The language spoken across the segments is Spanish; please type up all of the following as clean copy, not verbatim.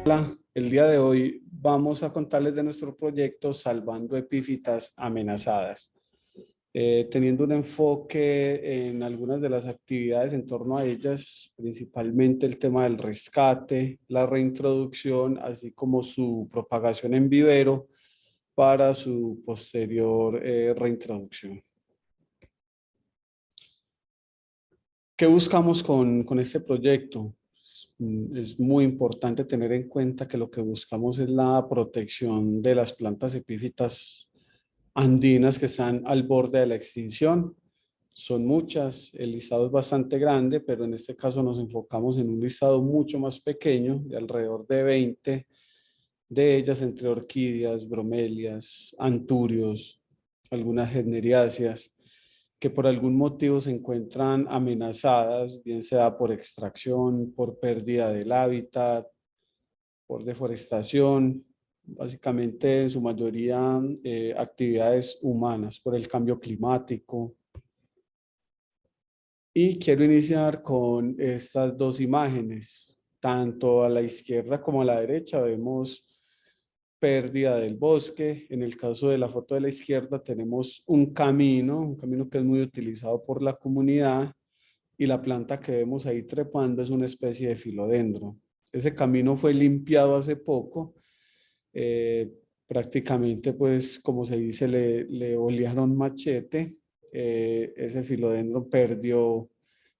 Hola, el día de hoy vamos a contarles de nuestro proyecto Salvando Epífitas Amenazadas, teniendo un enfoque en algunas de las actividades en torno a ellas, principalmente el tema del rescate, la reintroducción, así como su propagación en vivero para su posterior reintroducción. ¿Qué buscamos con este proyecto? Es muy importante tener en cuenta que lo que buscamos es la protección de las plantas epífitas andinas que están al borde de la extinción. Son muchas, el listado es bastante grande, pero en este caso nos enfocamos en un listado mucho más pequeño, de alrededor de 20 de ellas, entre orquídeas, bromelias, anturios, algunas generiáceas, que por algún motivo se encuentran amenazadas, bien sea por extracción, por pérdida del hábitat, por deforestación, básicamente en su mayoría actividades humanas, por el cambio climático. Y quiero iniciar con estas dos imágenes. Tanto a la izquierda como a la derecha vemos pérdida del bosque. En el caso de la foto de la izquierda tenemos un camino que es muy utilizado por la comunidad, y la planta que vemos ahí trepando es una especie de filodendro. Ese camino fue limpiado hace poco. eh, Prácticamente, pues, como se dice, le olearon machete. Ese filodendro perdió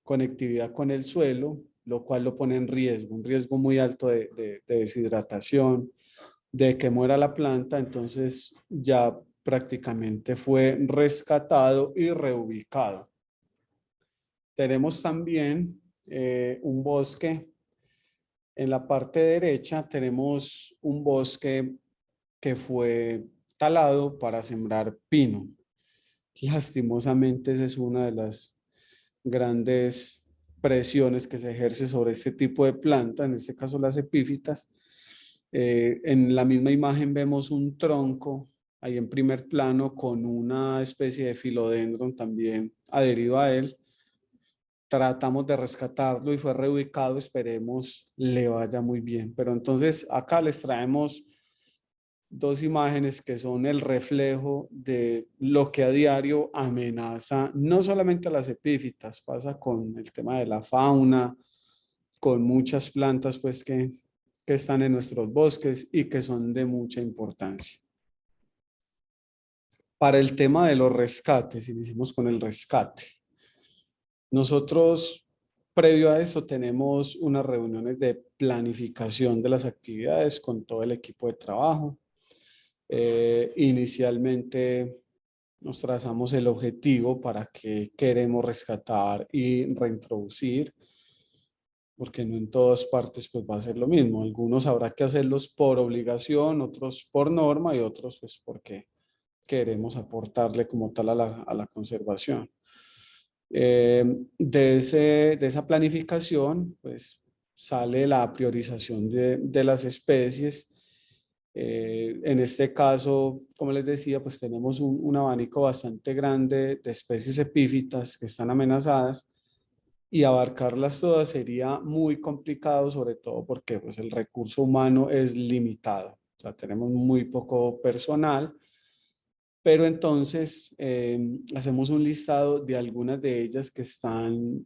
conectividad con el suelo, lo cual lo pone en riesgo, un riesgo muy alto de deshidratación, de que muera la planta. Entonces ya prácticamente fue rescatado y reubicado. Tenemos también un bosque. En la parte derecha tenemos un bosque que fue talado para sembrar pino. Lastimosamente, esa es una de las grandes presiones que se ejerce sobre este tipo de planta, en este caso las epífitas. En la misma imagen vemos un tronco ahí en primer plano con una especie de filodendron también adherido a él. Tratamos de rescatarlo y fue reubicado, esperemos le vaya muy bien. Pero entonces acá les traemos dos imágenes que son el reflejo de lo que a diario amenaza no solamente a las epífitas, pasa con el tema de la fauna, con muchas plantas pues que están en nuestros bosques y que son de mucha importancia. Para el tema de los rescates, iniciamos con el rescate. Nosotros, previo a eso, tenemos unas reuniones de planificación de las actividades con todo el equipo de trabajo. Inicialmente nos trazamos el objetivo para que queremos rescatar y reintroducir, porque no en todas partes pues va a ser lo mismo. Algunos habrá que hacerlos por obligación, otros por norma y otros pues porque queremos aportarle como tal a la conservación. De esa planificación, pues sale la priorización de las especies. En este caso, como les decía, pues tenemos un abanico bastante grande de especies epífitas que están amenazadas, y abarcarlas todas sería muy complicado, sobre todo porque pues, el recurso humano es limitado. O sea, tenemos muy poco personal. Pero entonces hacemos un listado de algunas de ellas que están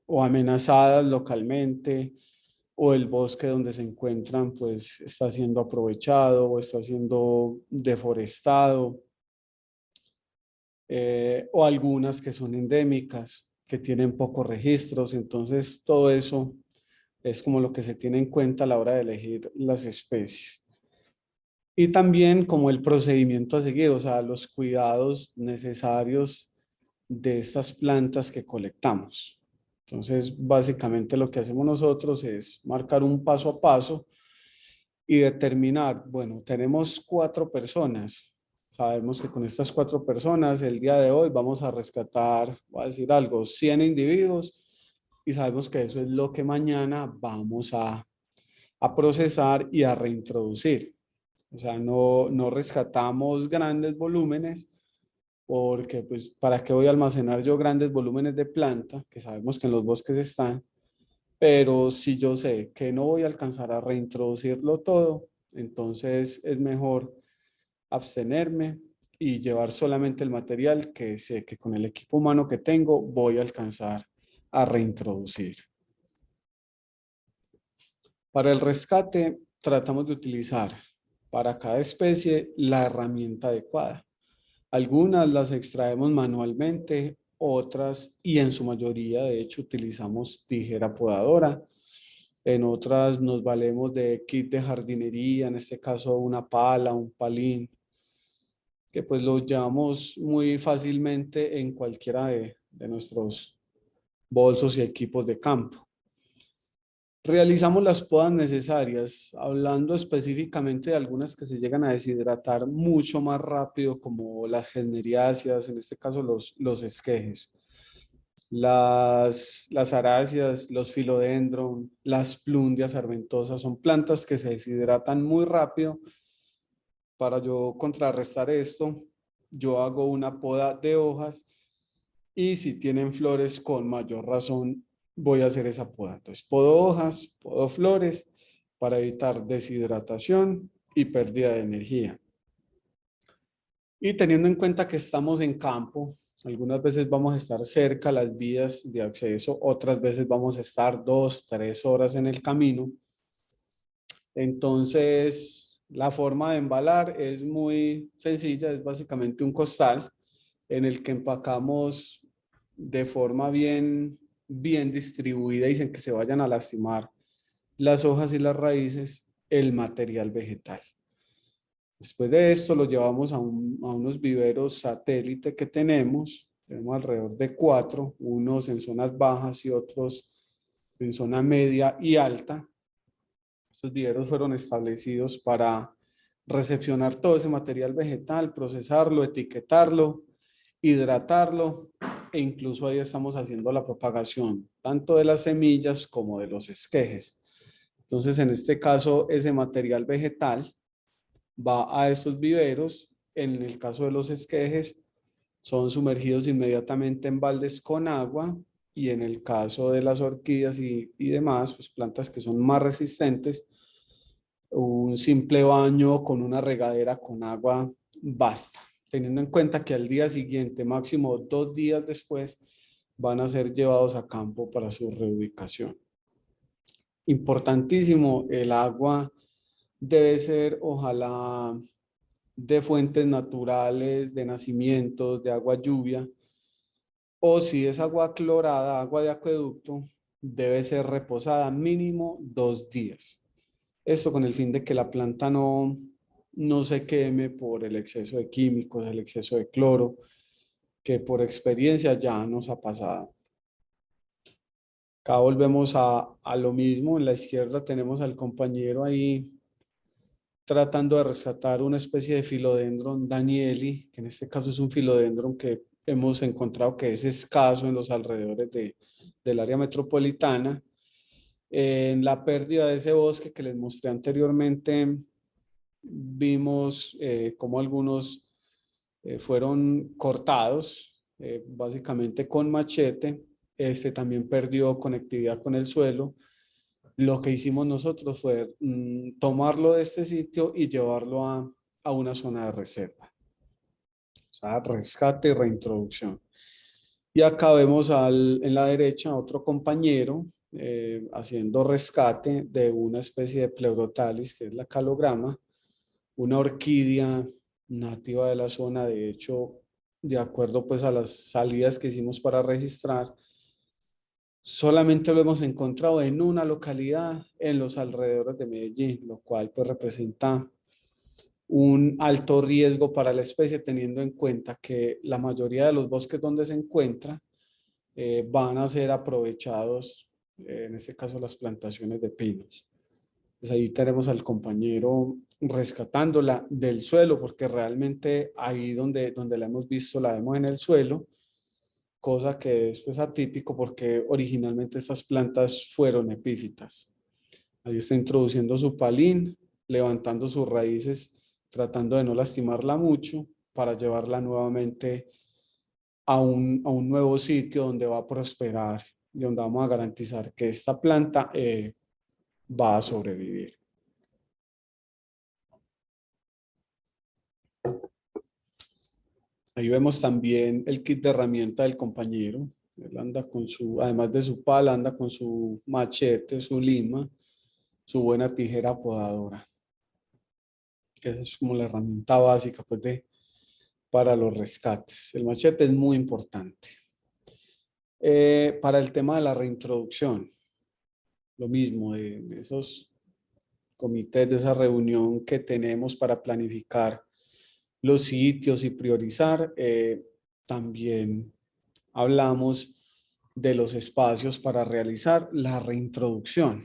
o amenazadas localmente, o el bosque donde se encuentran pues está siendo aprovechado o está siendo deforestado, o algunas que son endémicas, que tienen pocos registros. Entonces todo eso es como lo que se tiene en cuenta a la hora de elegir las especies. Y también como el procedimiento a seguir, o sea, los cuidados necesarios de estas plantas que colectamos. Entonces, básicamente lo que hacemos nosotros es marcar un paso a paso y determinar, bueno, tenemos 4 personas. Sabemos que con estas 4 personas, el día de hoy vamos a rescatar, voy a decir algo, 100 individuos, y sabemos que eso es lo que mañana vamos a procesar y a reintroducir. O sea, no rescatamos grandes volúmenes porque pues ¿para qué voy a almacenar yo grandes volúmenes de planta que sabemos que en los bosques están? Pero si yo sé que no voy a alcanzar a reintroducirlo todo, entonces es mejor abstenerme y llevar solamente el material que sé que con el equipo humano que tengo voy a alcanzar a reintroducir. Para el rescate, tratamos de utilizar para cada especie la herramienta adecuada. Algunas las extraemos manualmente, otras y en su mayoría, de hecho, utilizamos tijera podadora. En otras nos valemos de kit de jardinería, en este caso una pala, un palín, que pues lo llevamos muy fácilmente en cualquiera de nuestros bolsos y equipos de campo. Realizamos las podas necesarias, hablando específicamente de algunas que se llegan a deshidratar mucho más rápido, como las generiáceas, en este caso los esquejes, las aráceas, los filodendron, las plundias arventosas, son plantas que se deshidratan muy rápido. Para yo contrarrestar esto, yo hago una poda de hojas y si tienen flores, con mayor razón voy a hacer esa poda. Entonces, podo hojas, podo flores para evitar deshidratación y pérdida de energía. Y teniendo en cuenta que estamos en campo, algunas veces vamos a estar cerca a las vías de acceso, otras veces vamos a estar 2, 3 horas en el camino. Entonces, la forma de embalar es muy sencilla, es básicamente un costal en el que empacamos de forma bien distribuida y sin que se vayan a lastimar las hojas y las raíces, el material vegetal. Después de esto lo llevamos a unos viveros satélite que tenemos alrededor de 4, unos en zonas bajas y otros en zona media y alta. Estos viveros fueron establecidos para recepcionar todo ese material vegetal, procesarlo, etiquetarlo, hidratarlo e incluso ahí estamos haciendo la propagación tanto de las semillas como de los esquejes. Entonces, en este caso, ese material vegetal va a estos viveros. En el caso de los esquejes, son sumergidos inmediatamente en baldes con agua y en el caso de las orquídeas y demás, pues plantas que son más resistentes, un simple baño con una regadera con agua basta, teniendo en cuenta que al día siguiente, máximo 2 días después, van a ser llevados a campo para su reubicación. Importantísimo, el agua debe ser, ojalá, de fuentes naturales, de nacimientos, de agua lluvia, o si es agua clorada, agua de acueducto, debe ser reposada mínimo 2 días. Esto con el fin de que la planta no se queme por el exceso de químicos, el exceso de cloro, que por experiencia ya nos ha pasado. Acá volvemos a lo mismo. En la izquierda tenemos al compañero ahí tratando de rescatar una especie de Philodendron Danieli, que en este caso es un Philodendron que hemos encontrado que es escaso en los alrededores del área metropolitana. En la pérdida de ese bosque que les mostré anteriormente, vimos cómo algunos fueron cortados, básicamente con machete. Este también perdió conectividad con el suelo. Lo que hicimos nosotros fue tomarlo de este sitio y llevarlo a una zona de reserva. O sea, rescate y reintroducción. Y acá vemos en la derecha otro compañero haciendo rescate de una especie de Pleurotalis, que es la calograma, una orquídea nativa de la zona. De hecho, de acuerdo pues a las salidas que hicimos para registrar, solamente lo hemos encontrado en una localidad en los alrededores de Medellín, lo cual pues representa un alto riesgo para la especie, teniendo en cuenta que la mayoría de los bosques donde se encuentra van a ser aprovechados, en este caso las plantaciones de pinos. Pues ahí tenemos al compañero rescatándola del suelo, porque realmente ahí donde la hemos visto la vemos en el suelo, cosa que es pues atípico porque originalmente estas plantas fueron epífitas. Ahí está introduciendo su palín, levantando sus raíces tratando de no lastimarla mucho para llevarla nuevamente a un nuevo sitio donde va a prosperar y donde vamos a garantizar que esta planta va a sobrevivir. Ahí vemos también el kit de herramienta del compañero. Él anda con su, además de su pala, anda con su machete, su lima, su buena tijera podadora, que esa es como la herramienta básica pues, para los rescates. El machete es muy importante. Para el tema de la reintroducción, lo mismo, de esos comités, de esa reunión que tenemos para planificar los sitios y priorizar, también hablamos de los espacios para realizar la reintroducción.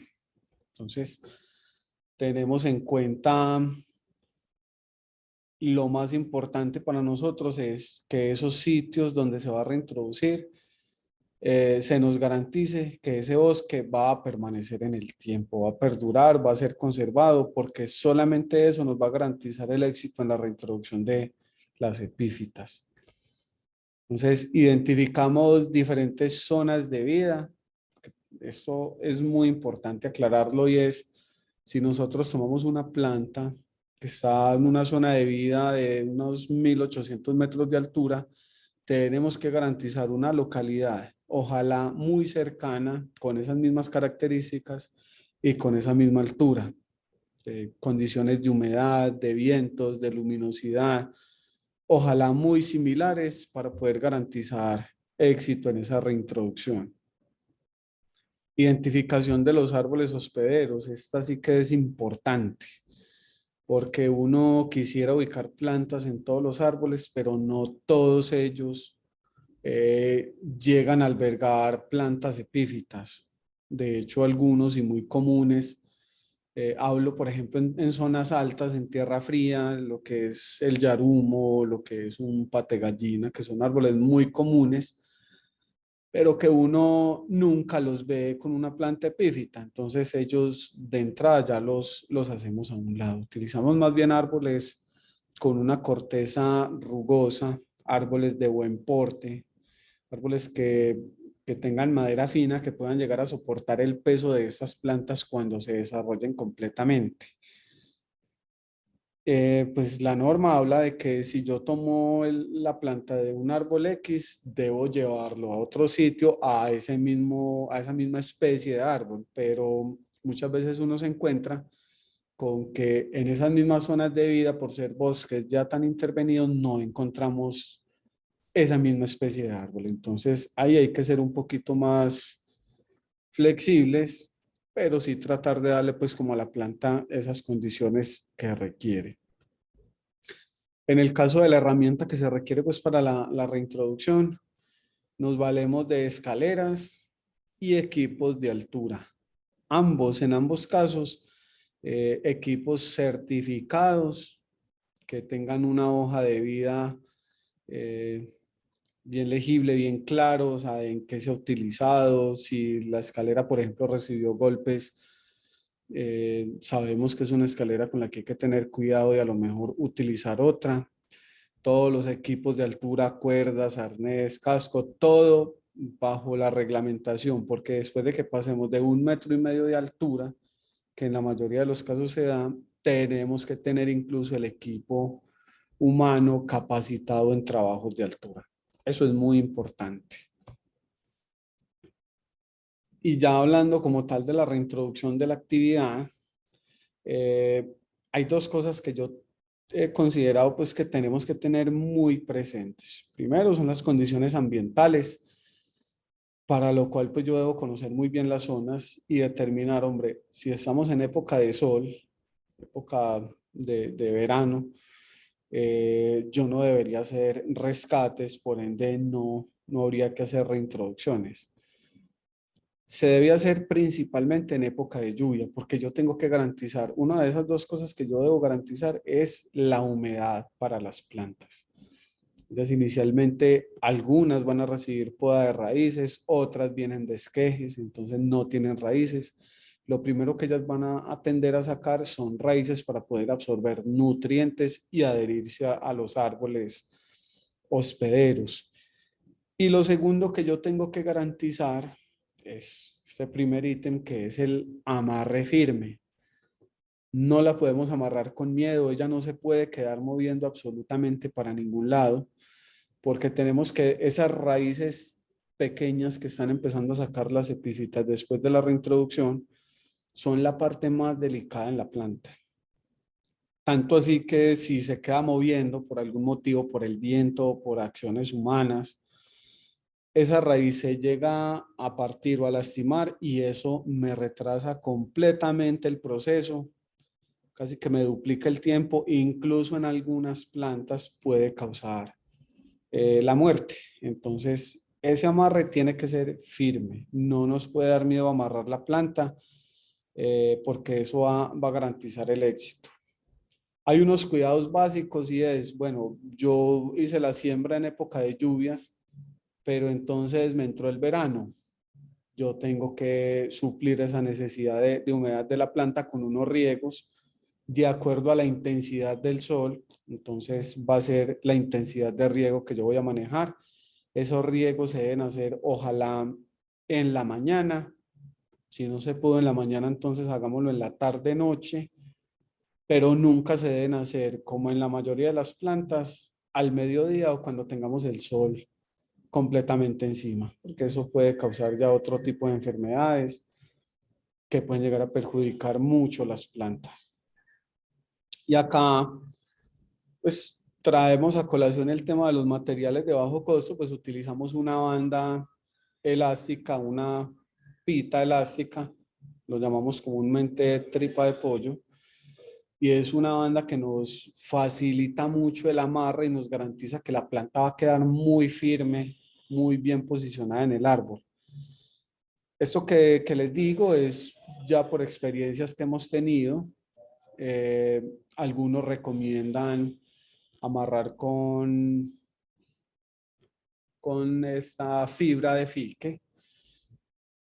Entonces, tenemos en cuenta lo más importante para nosotros es que esos sitios donde se va a reintroducir se nos garantice que ese bosque va a permanecer en el tiempo, va a perdurar, va a ser conservado, porque solamente eso nos va a garantizar el éxito en la reintroducción de las epífitas. Entonces, identificamos diferentes zonas de vida. Esto es muy importante aclararlo y es, si nosotros tomamos una planta que está en una zona de vida de unos 1800 metros de altura, tenemos que garantizar una localidad, ojalá muy cercana, con esas mismas características y con esa misma altura, condiciones de humedad, de vientos, de luminosidad, ojalá muy similares para poder garantizar éxito en esa reintroducción. Identificación de los árboles hospederos, esta sí que es importante, porque uno quisiera ubicar plantas en todos los árboles, pero no todos ellos llegan a albergar plantas epífitas. De hecho, algunos y muy comunes, hablo por ejemplo en zonas altas, en tierra fría, lo que es el yarumo, lo que es un pategallina, que son árboles muy comunes, pero que uno nunca los ve con una planta epífita. Entonces ellos de entrada ya los hacemos a un lado. Utilizamos más bien árboles con una corteza rugosa, árboles de buen porte, árboles que tengan madera fina, que puedan llegar a soportar el peso de estas plantas cuando se desarrollen completamente. Pues la norma habla de que si yo tomo la planta de un árbol X, debo llevarlo a otro sitio, a esa misma especie de árbol, pero muchas veces uno se encuentra con que en esas mismas zonas de vida, por ser bosques ya tan intervenidos, no encontramos esa misma especie de árbol. Entonces ahí hay que ser un poquito más flexibles, pero sí tratar de darle pues como a la planta esas condiciones que requiere. En el caso de la herramienta que se requiere pues para la reintroducción, nos valemos de escaleras y equipos de altura. En ambos casos, equipos certificados que tengan una hoja de vida eh, bien legible, bien claro, o sea, en qué se ha utilizado, si la escalera, por ejemplo, recibió golpes, sabemos que es una escalera con la que hay que tener cuidado y a lo mejor utilizar otra. Todos los equipos de altura, cuerdas, arnés, casco, todo bajo la reglamentación, porque después de que pasemos de 1,5 metros de altura, que en la mayoría de los casos se da, tenemos que tener incluso el equipo humano capacitado en trabajos de altura. Eso es muy importante. Y ya hablando como tal de la reintroducción de la actividad, eh, hay dos cosas que yo he considerado pues que tenemos que tener muy presentes. Primero son las condiciones ambientales, para lo cual pues yo debo conocer muy bien las zonas y determinar, hombre, si estamos en época de sol, época de verano, yo no debería hacer rescates, por ende no habría que hacer reintroducciones. Se debe hacer principalmente en época de lluvia, porque yo tengo que garantizar, una de esas dos cosas que yo debo garantizar es la humedad para las plantas. Entonces, inicialmente algunas van a recibir poda de raíces, otras vienen de esquejes, entonces no tienen raíces. lo primero que ellas van a tender a sacar son raíces para poder absorber nutrientes y adherirse a los árboles hospederos. Y lo segundo que yo tengo que garantizar es este primer ítem, que es el amarre firme. No la podemos amarrar con miedo, ella no se puede quedar moviendo absolutamente para ningún lado, porque tenemos que esas raíces pequeñas que están empezando a sacar las epífitas después de la reintroducción son la parte más delicada en la planta. Tanto así que si se queda moviendo por algún motivo, por el viento o por acciones humanas, esa raíz se llega a partir o a lastimar y eso me retrasa completamente el proceso, casi que me duplica el tiempo, incluso en algunas plantas puede causar la muerte. Entonces, ese amarre tiene que ser firme, no nos puede dar miedo amarrar la planta porque eso va a garantizar el éxito. Hay unos cuidados básicos y es, bueno, yo hice la siembra en época de lluvias, pero entonces me entró el verano. Yo tengo que suplir esa necesidad de humedad de la planta con unos riegos de acuerdo a la intensidad del sol. Entonces va a ser la intensidad de riego que yo voy a manejar. Esos riegos se deben hacer ojalá en la mañana. Si no se pudo en la mañana, entonces hagámoslo en la tarde-noche, pero nunca se deben hacer, como en la mayoría de las plantas, al mediodía o cuando tengamos el sol completamente encima, porque eso puede causar ya otro tipo de enfermedades que pueden llegar a perjudicar mucho las plantas. Y acá, pues traemos a colación el tema de los materiales de bajo costo, pues utilizamos una banda elástica, una pita elástica, lo llamamos comúnmente tripa de pollo, y es una banda que nos facilita mucho el amarre y nos garantiza que la planta va a quedar muy firme, muy bien posicionada en el árbol. Esto que les digo es ya por experiencias que hemos tenido. Eh, Algunos recomiendan amarrar con esta fibra de fique.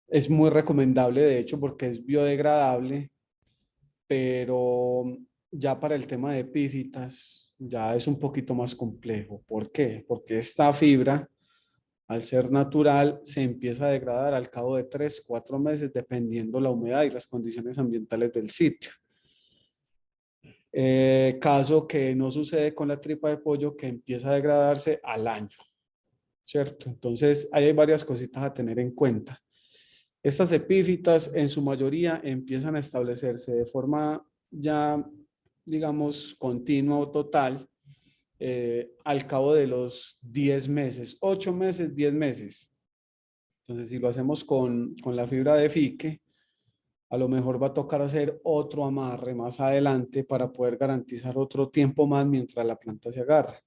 Es muy recomendable, de hecho, porque es biodegradable, pero ya para el tema de epífitas ya es un poquito más complejo. ¿Por qué? Porque esta fibra, al ser natural, se empieza a degradar al cabo de 3, 4 meses, dependiendo la humedad y las condiciones ambientales del sitio. Caso que no sucede con la tripa de pollo, que empieza a degradarse al año, ¿cierto? Entonces, ahí hay varias cositas a tener en cuenta. Estas epífitas en su mayoría empiezan a establecerse de forma ya, digamos, continua o total al cabo de los 10 meses, 8 meses, 10 meses. Entonces, si lo hacemos con la fibra de fique, a lo mejor va a tocar hacer otro amarre más adelante para poder garantizar otro tiempo más mientras la planta se agarra.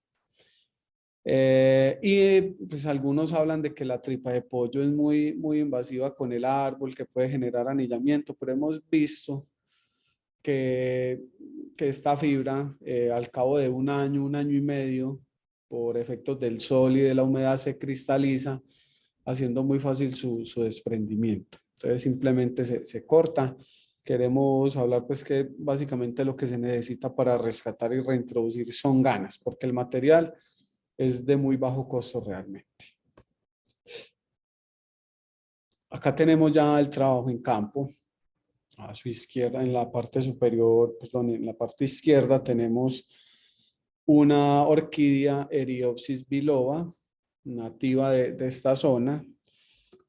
Y pues algunos hablan de que la tripa de pollo es muy invasiva con el árbol, que puede generar anillamiento, pero hemos visto que, que esta fibra al cabo de un año y medio, por efectos del sol y de la humedad, se cristaliza, haciendo muy fácil su desprendimiento. Entonces simplemente se corta. Queremos hablar pues que básicamente lo que se necesita para rescatar y reintroducir son ganas, porque el material es de muy bajo costo realmente. Acá tenemos ya el trabajo en campo. A su izquierda, en la parte superior, pues en la parte izquierda tenemos una orquídea Eriopsis biloba, nativa de esta zona,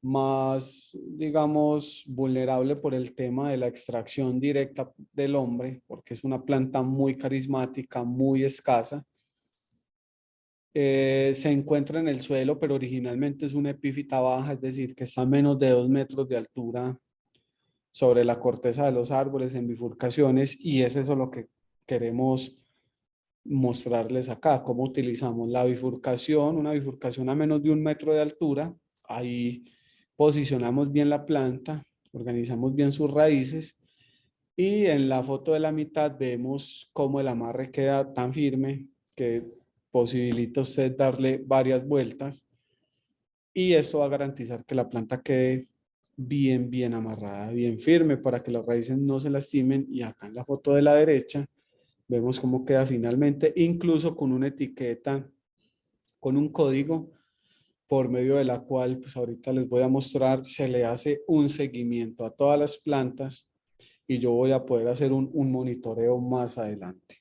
más, digamos, vulnerable por el tema de la extracción directa del hombre, porque es una planta muy carismática, muy escasa. Se encuentra en el suelo, pero originalmente es una epífita baja, es decir, que está a menos de 2 metros de altura sobre la corteza de los árboles en bifurcaciones, y es eso lo que queremos mostrarles acá, cómo utilizamos la bifurcación, una bifurcación a menos de 1 metro de altura. Ahí posicionamos bien la planta, organizamos bien sus raíces, y en la foto de la mitad vemos cómo el amarre queda tan firme que posibilita usted darle varias vueltas, y eso va a garantizar que la planta quede bien amarrada, bien firme para que las raíces no se lastimen. Y acá en la foto de la derecha vemos cómo queda finalmente, incluso con una etiqueta, con un código por medio de la cual, pues ahorita les voy a mostrar, se le hace un seguimiento a todas las plantas y yo voy a poder hacer un monitoreo más adelante.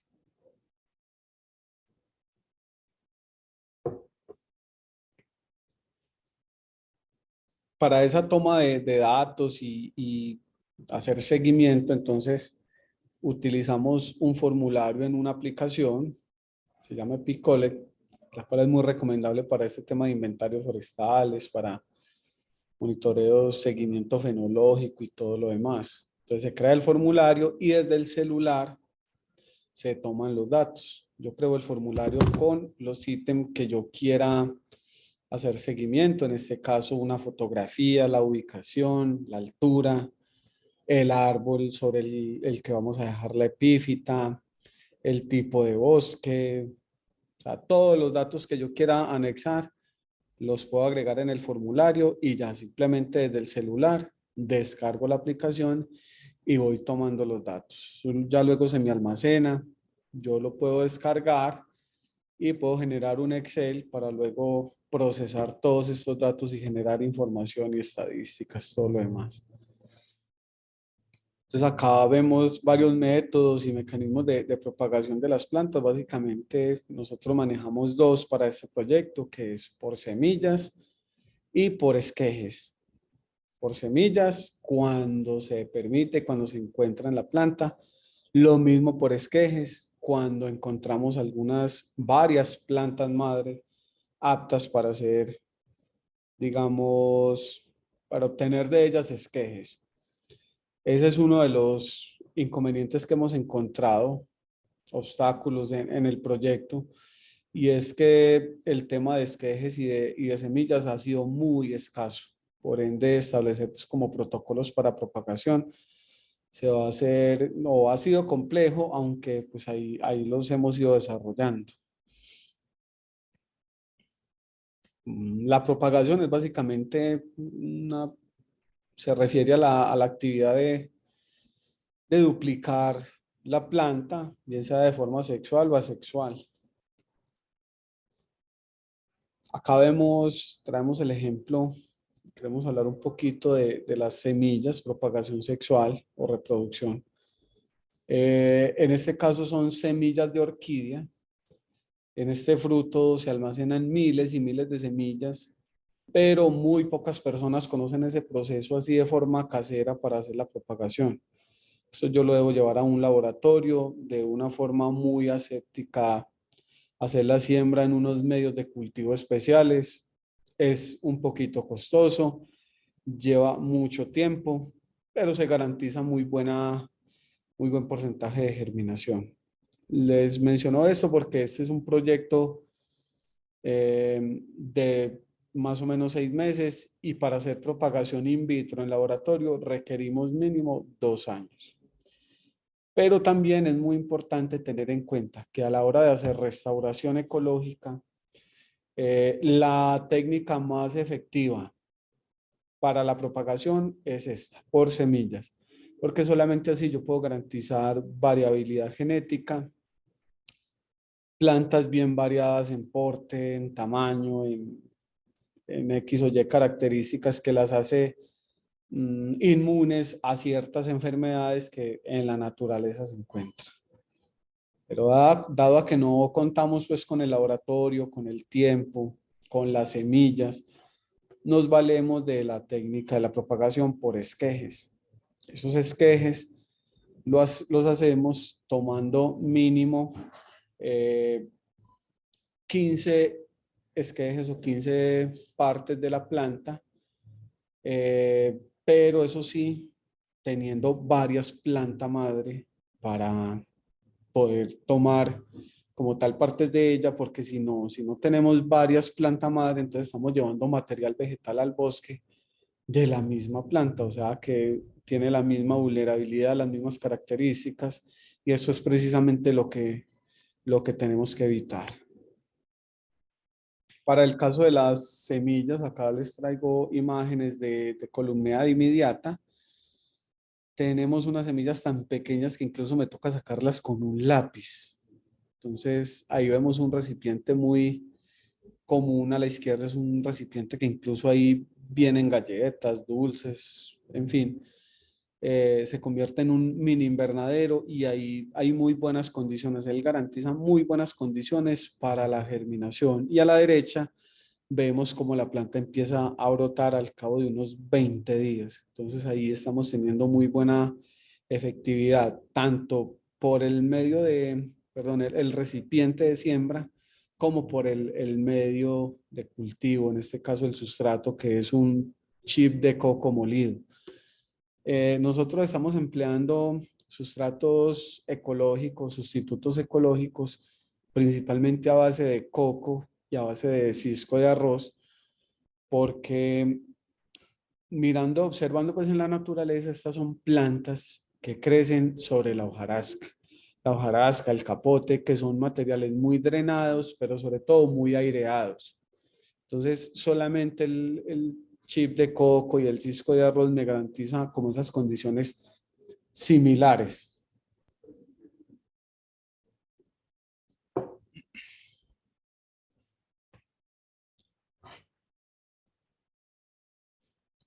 Para esa toma de datos y hacer seguimiento, entonces utilizamos un formulario en una aplicación, se llama Picolet, la cual es muy recomendable para este tema de inventarios forestales, para monitoreos, seguimiento fenológico y todo lo demás. Entonces se crea el formulario y desde el celular se toman los datos. Yo creo el formulario con los ítems que yo quiera hacer seguimiento, en este caso una fotografía, la ubicación, la altura, el árbol sobre el que vamos a dejar la epífita, el tipo de bosque, o sea, todos los datos que yo quiera anexar los puedo agregar en el formulario y ya simplemente desde el celular descargo la aplicación y voy tomando los datos. Ya luego se me almacena, yo lo puedo descargar y puedo generar un Excel para luego procesar todos estos datos y generar información y estadísticas, todo lo demás. Entonces acá vemos varios métodos y mecanismos de propagación de las plantas. Básicamente nosotros manejamos dos para este proyecto, que es por semillas y por esquejes. Por semillas, cuando se permite, cuando se encuentra en la planta. Lo mismo por esquejes, cuando encontramos varias plantas madre aptas para hacer, digamos, para obtener de ellas esquejes. Ese es uno de los inconvenientes que hemos encontrado, obstáculos en el proyecto, y es que el tema de esquejes y de semillas ha sido muy escaso. Por ende, establecer pues, como protocolos para propagación se va a hacer, no ha sido complejo, aunque pues ahí los hemos ido desarrollando. La propagación es básicamente se refiere a la actividad de duplicar la planta, bien sea de forma sexual o asexual. Acá traemos el ejemplo, queremos hablar un poquito de las semillas, propagación sexual o reproducción. En este caso son semillas de orquídea. En este fruto se almacenan miles y miles de semillas, pero muy pocas personas conocen ese proceso así de forma casera para hacer la propagación. Esto yo lo debo llevar a un laboratorio de una forma muy aséptica, hacer la siembra en unos medios de cultivo especiales. Es un poquito costoso, lleva mucho tiempo, pero se garantiza muy buen porcentaje de germinación. Les menciono esto porque este es un proyecto de más o menos 6 meses y para hacer propagación in vitro en laboratorio requerimos mínimo 2 años. Pero también es muy importante tener en cuenta que a la hora de hacer restauración ecológica, la técnica más efectiva para la propagación es esta, por semillas, porque solamente así yo puedo garantizar variabilidad genética, plantas bien variadas en porte, en tamaño, en X o Y características que las hace inmunes a ciertas enfermedades que en la naturaleza se encuentran. Pero dado a que no contamos pues con el laboratorio, con el tiempo, con las semillas, nos valemos de la técnica de la propagación por esquejes. Esos esquejes los hacemos tomando mínimo 15 esquejes o 15 partes de la planta, pero eso sí, teniendo varias plantas madre para poder tomar como tal partes de ella, porque si no tenemos varias plantas madre, entonces estamos llevando material vegetal al bosque de la misma planta, o sea que tiene la misma vulnerabilidad, las mismas características, y eso es precisamente lo que tenemos que evitar. Para el caso de las semillas, acá les traigo imágenes de Columnea dimidiata. Tenemos unas semillas tan pequeñas que incluso me toca sacarlas con un lápiz. Entonces ahí vemos un recipiente muy común a la izquierda, es un recipiente que incluso ahí vienen galletas, dulces, en fin. Se convierte en un mini invernadero y ahí hay muy buenas condiciones. Él garantiza muy buenas condiciones para la germinación. Y a la derecha vemos como la planta empieza a brotar al cabo de unos 20 días. Entonces ahí estamos teniendo muy buena efectividad, tanto por el medio de, perdón, el recipiente de siembra, como por el medio de cultivo, en este caso el sustrato, que es un chip de coco molido. Nosotros estamos empleando sustratos ecológicos, sustitutos ecológicos, principalmente a base de coco y a base de cisco de arroz, porque mirando, observando pues en la naturaleza, estas son plantas que crecen sobre la hojarasca. La hojarasca, el capote, que son materiales muy drenados, pero sobre todo muy aireados. Entonces, solamente el chip de coco y el cisco de arroz me garantiza como esas condiciones similares.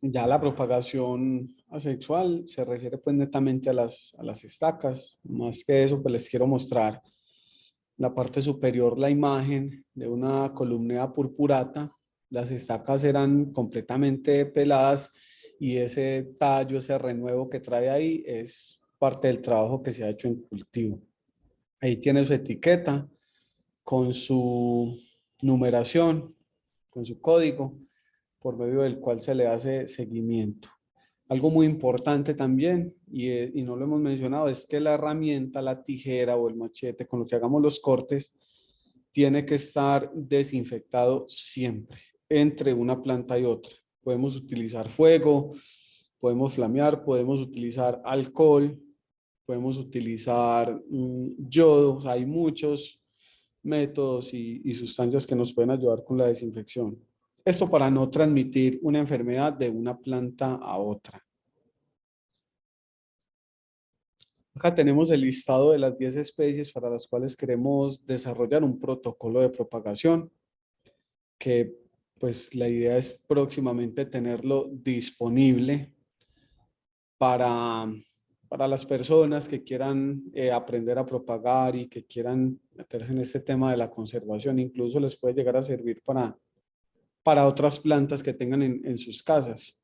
Ya la propagación asexual se refiere pues netamente a las estacas. Más que eso, pues les quiero mostrar la parte superior, la imagen de una columnea purpurata. Las estacas eran completamente peladas y ese tallo, ese renuevo que trae ahí es parte del trabajo que se ha hecho en cultivo. Ahí tiene su etiqueta con su numeración, con su código, por medio del cual se le hace seguimiento. Algo muy importante también, y no lo hemos mencionado, es que la herramienta, la tijera o el machete con lo que hagamos los cortes, tiene que estar desinfectado siempre, entre una planta y otra. Podemos utilizar fuego, podemos flamear, podemos utilizar alcohol, podemos utilizar yodo. O sea, hay muchos métodos y sustancias que nos pueden ayudar con la desinfección. Esto para no transmitir una enfermedad de una planta a otra. Acá tenemos el listado de las 10 especies para las cuales queremos desarrollar un protocolo de propagación, que pues la idea es próximamente tenerlo disponible para, para las personas que quieran aprender a propagar y que quieran meterse en este tema de la conservación. Incluso les puede llegar a servir para otras plantas que tengan en sus casas.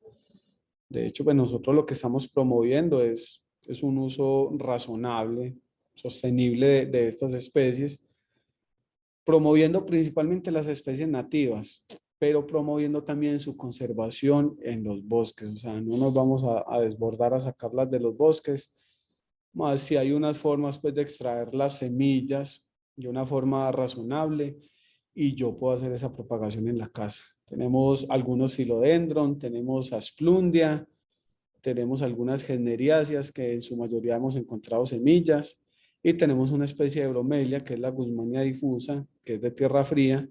De hecho, pues nosotros lo que estamos promoviendo es un uso razonable, sostenible de estas especies, promoviendo principalmente las especies nativas, pero promoviendo también su conservación en los bosques. O sea, no nos vamos a desbordar a sacarlas de los bosques, más si hay unas formas pues de extraer las semillas de una forma razonable y yo puedo hacer esa propagación en la casa. Tenemos algunos filodendron, tenemos asplundia, tenemos algunas generiáceas que en su mayoría hemos encontrado semillas y tenemos una especie de bromelia que es la guzmania difusa, que es de tierra fría,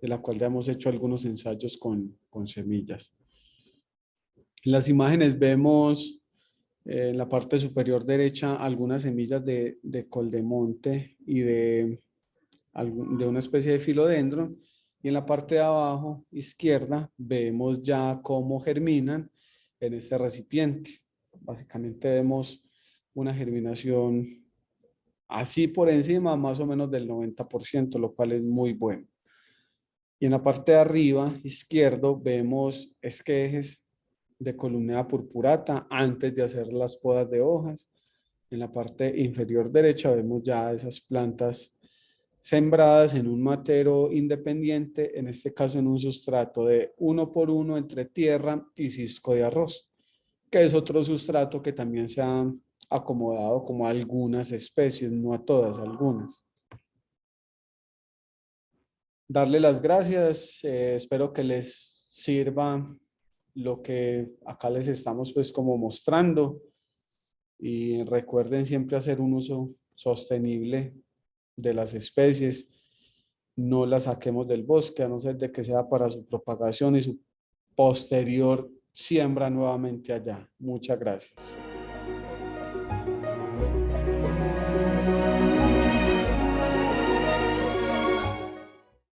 de la cual ya hemos hecho algunos ensayos con semillas. En las imágenes vemos en la parte superior derecha algunas semillas de col de monte y de una especie de filodendron. Y en la parte de abajo izquierda vemos ya cómo germinan en este recipiente. Básicamente vemos una germinación así por encima más o menos del 90%, lo cual es muy bueno. Y en la parte de arriba izquierdo vemos esquejes de columnea purpurata antes de hacer las podas de hojas. En la parte inferior derecha vemos ya esas plantas sembradas en un matero independiente, en este caso en un sustrato de 1 por 1 entre tierra y cisco de arroz, que es otro sustrato que también se ha acomodado como a algunas especies, no a todas, algunas. Darle las gracias, espero que les sirva lo que acá les estamos pues como mostrando y recuerden siempre hacer un uso sostenible de las especies. no la saquemos del bosque, a no ser de que sea para su propagación y su posterior siembra nuevamente allá. Muchas gracias.